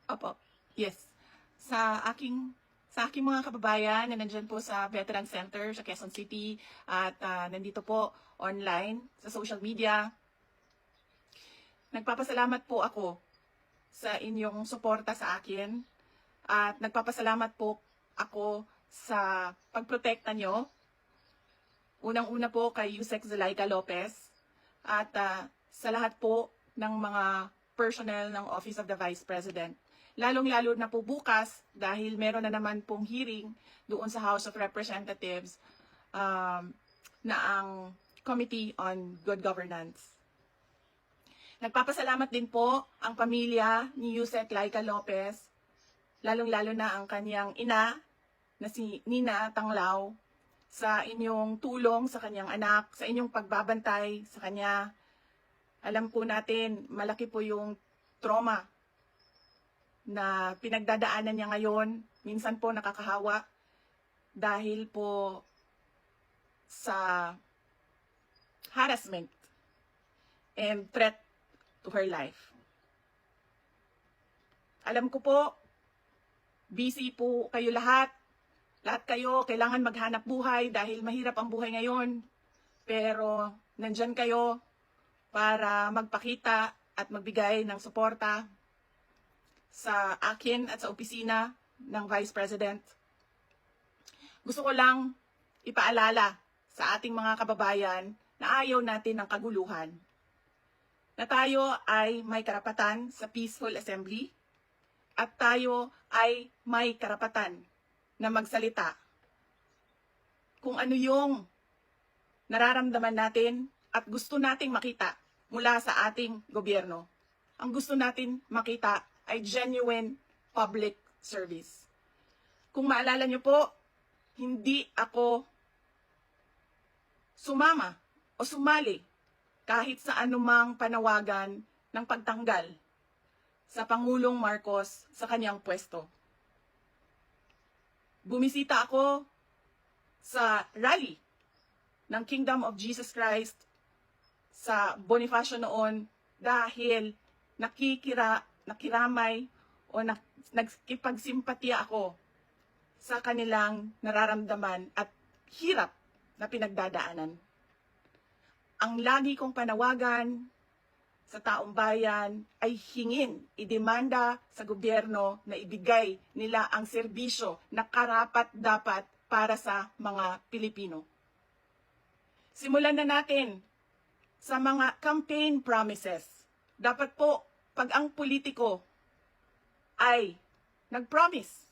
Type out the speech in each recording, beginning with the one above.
Opo. Yes. Sa aking mga kababayan na nandiyan po sa Veteran Center sa Quezon City at nandito po online sa social media, nagpapasalamat po ako sa inyong suporta sa akin at nagpapasalamat po ako sa pagprotekta nyo. Unang-una po kay Yusek Zulaika Lopez at sa lahat po ng mga personnel ng Office of the Vice President. Lalong-lalo na po bukas dahil meron na naman pong hearing doon sa House of Representatives na ang Committee on Good Governance. Nagpapasalamat din po ang pamilya ni Yusek Laika Lopez, lalong-lalo na ang kanyang ina na si Nina Tanglao, sa inyong tulong sa kanyang anak, sa inyong pagbabantay sa kanya. Alam po natin, malaki po yung trauma na pinagdadaanan niya ngayon. Minsan po nakakahawa dahil po sa harassment and threat to her life. Alam ko po, busy po kayo lahat. Lahat kayo kailangan maghanap buhay dahil mahirap ang buhay ngayon. Pero nandyan kayo para magpakita at magbigay ng suporta sa akin at sa opisina ng Vice President. Gusto ko lang ipaalala sa ating mga kababayan na ayaw natin ng kaguluhan. Na tayo ay may karapatan sa peaceful assembly at tayo ay may karapatan na magsalita kung ano yung nararamdaman natin at gusto nating makita mula sa ating gobyerno. Ang gusto natin makita ay genuine public service. Kung maalala nyo po, hindi ako sumama o sumali kahit sa anumang panawagan ng pagtanggal sa Pangulong Marcos sa kanyang pwesto. Bumisita ako sa rally ng Kingdom of Jesus Christ sa Bonifacio noon dahil nakiramay o nagkipagsimpatiya ako sa kanilang nararamdaman at hirap na pinagdadaanan. Ang lagi kong panawagan sa taong bayan ay hingin, idemanda sa gobyerno na ibigay nila ang serbisyo na karapat-dapat para sa mga Pilipino. Simulan na natin sa mga campaign promises. Dapat po, pag ang politiko ay nag-promise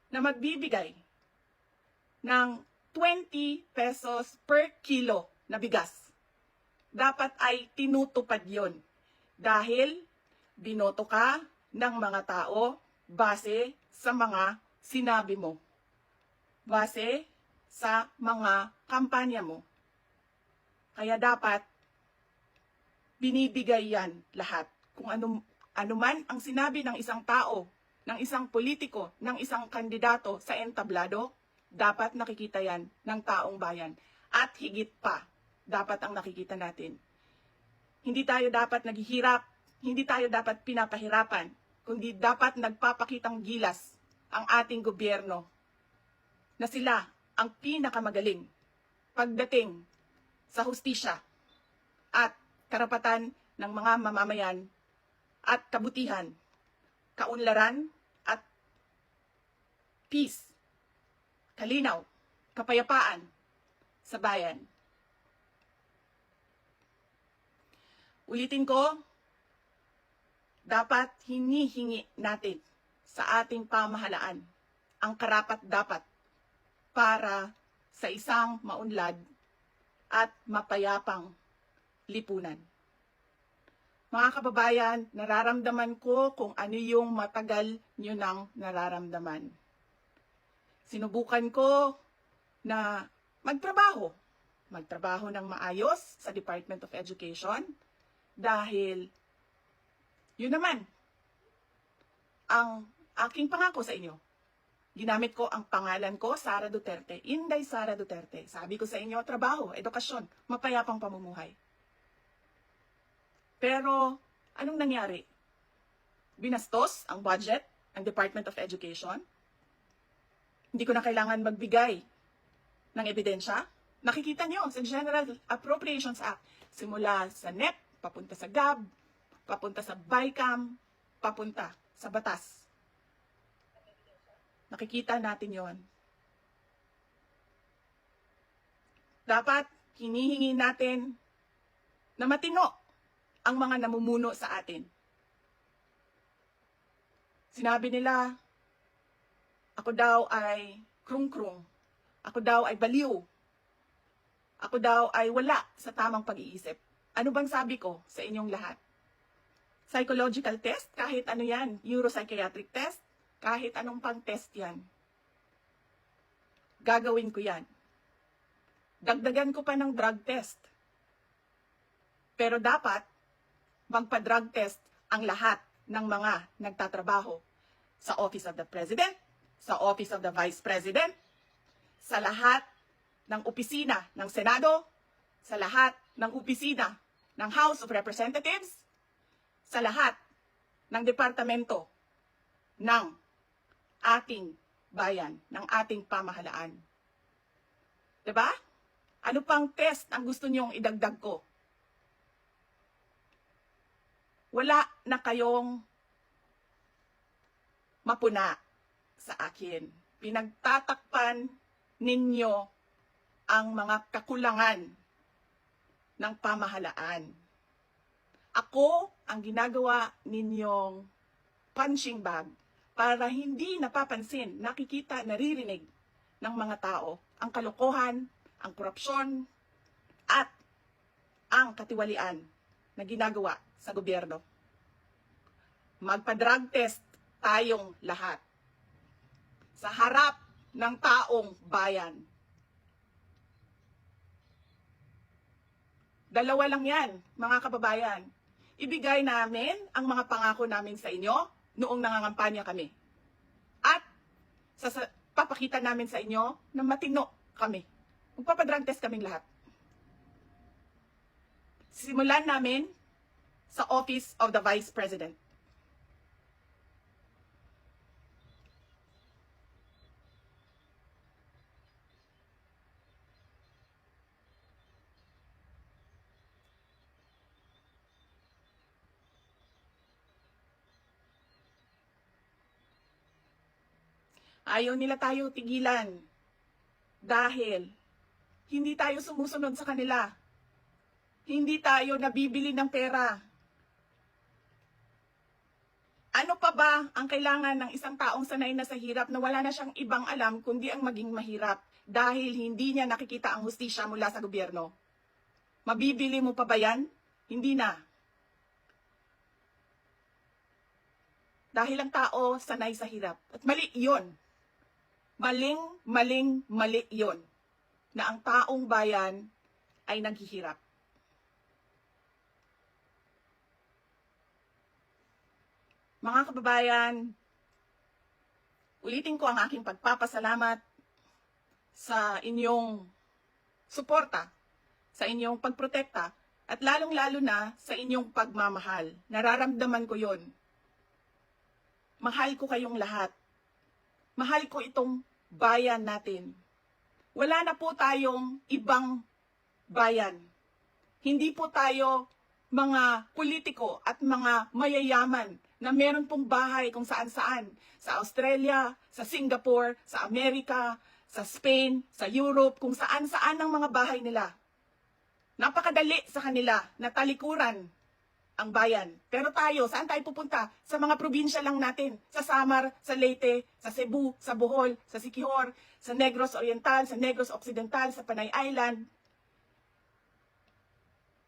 na magbibigay ng 20 pesos per kilo na bigas, dapat ay tinutupad yon dahil binoto ka ng mga tao base sa mga sinabi mo, base sa mga kampanya mo. Kaya dapat binibigay yan lahat. Kung ano man ang sinabi ng isang tao, ng isang politiko, ng isang kandidato sa entablado, dapat nakikita yan ng taong bayan. At higit pa, dapat ang nakikita natin. Hindi tayo dapat naghihirap, hindi tayo dapat pinapahirapan, kundi dapat nagpapakitang gilas ang ating gobyerno na sila ang pinakamagaling pagdating sa hustisya at karapatan ng mga mamamayan at kabutihan, kaunlaran at peace, kalinaw, kapayapaan sa bayan. Ulitin ko, dapat hinihingi natin sa ating pamahalaan ang karapat-dapat para sa isang maunlad at mapayapang lipunan. Mga kababayan, nararamdaman ko kung ano yung matagal nyo nang nararamdaman. Sinubukan ko na magtrabaho ng maayos sa Department of Education dahil yun naman ang aking pangako sa inyo. Ginamit ko ang pangalan ko, Sara Duterte, Inday Sara Duterte. Sabi ko sa inyo, trabaho, edukasyon, mapayapang pamumuhay. Pero, anong nangyari? binastos ang budget ng Department of Education. Hindi ko na kailangan magbigay ng ebidensya. Nakikita niyo sa General Appropriations Act, simula sa NEP, papunta sa GAB, papunta sa BICAM, papunta sa batas. Nakikita natin yon. Dapat hinihingi natin na matino ang mga namumuno sa atin. Sinabi nila, ako daw ay krung-krung. Ako daw ay baliw. Ako daw ay wala sa tamang pag-iisip. Ano bang sabi ko sa inyong lahat? Psychological test, kahit ano yan, neuropsychiatric test, kahit anong pang test yan. Gagawin ko yan. Dagdagan ko pa ng drug test. Pero dapat, magpa-drug test ang lahat ng mga nagtatrabaho sa Office of the President, sa Office of the Vice President, sa lahat ng opisina ng Senado, sa lahat ng opisina ng House of Representatives, sa lahat ng departamento ng ating bayan, ng ating pamahalaan. Diba? Ano pang test ang gusto niyong idagdag ko? Wala na kayong mapuna sa akin. Pinagtatakpan ninyo ang mga kakulangan ng pamahalaan. Ako ang ginagawa ninyong punching bag para hindi napapansin, nakikita, naririnig ng mga tao ang kalokohan, ang korupsyon, at ang katiwalian na ginagawa sa gobyerno. Magpa-drug test tayong lahat sa harap ng taong bayan. Dalawa lang yan, mga kababayan. Ibigay namin ang mga pangako namin sa inyo noong nangangampanya kami. At papakita namin sa inyo na matino kami. Magpapadrug test kaming lahat. Simulan namin sa Office of the Vice President. Ayaw nila tayo tigilan dahil hindi tayo sumusunod sa kanila. Hindi tayo nabibili ng pera. Ano pa ba ang kailangan ng isang taong sanay na sa hirap na wala na siyang ibang alam kundi ang maging mahirap dahil hindi niya nakikita ang hustisya mula sa gobyerno? Mabibili mo pa ba yan? Hindi na. Dahil ang tao sanay sa hirap. At mali yun. Mali yun. Na ang taong bayan ay naghihirap. Mga kababayan, ulitin ko ang aking pagpapasalamat sa inyong suporta, sa inyong pagprotekta, at lalong-lalo na sa inyong pagmamahal. Nararamdaman ko yon. Mahal ko kayong lahat. Mahal ko itong bayan natin. Wala na po tayong ibang bayan. Hindi po tayo mga politiko at mga mayayaman na meron pong bahay kung saan-saan. Sa Australia, sa Singapore, sa Amerika, sa Spain, sa Europe, kung saan-saan ang mga bahay nila. Napakadali sa kanila na talikuran ang bayan. Pero tayo, saan tayo pupunta? Sa mga probinsya lang natin. Sa Samar, sa Leyte, sa Cebu, sa Bohol, sa Siquijor, sa Negros Oriental, sa Negros Occidental, sa Panay Island,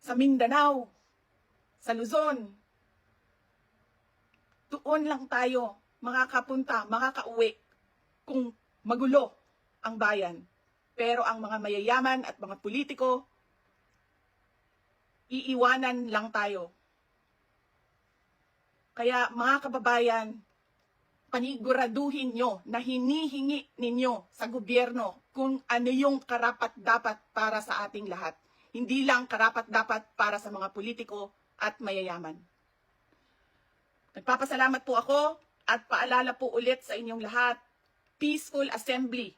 sa Mindanao, sa Luzon. Doon lang tayo makakapunta, makakauwi kung magulo ang bayan. Pero ang mga mayayaman at mga politiko, iiwanan lang tayo. Kaya mga kababayan, paniguraduhin nyo na hinihingi ninyo sa gobyerno kung ano yung karapat-dapat para sa ating lahat. Hindi lang karapat-dapat para sa mga politiko at mayayaman. Nagpapasalamat po ako at paalala po ulit sa inyong lahat, peaceful assembly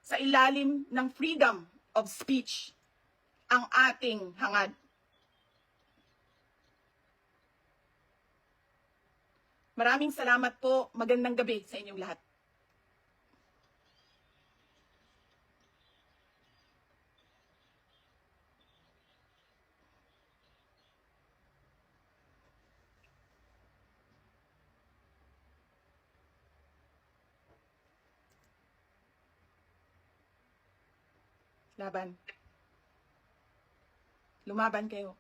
sa ilalim ng freedom of speech ang ating hangad. Maraming salamat po. Magandang gabi sa inyong lahat. Laban. Lumaban kayo.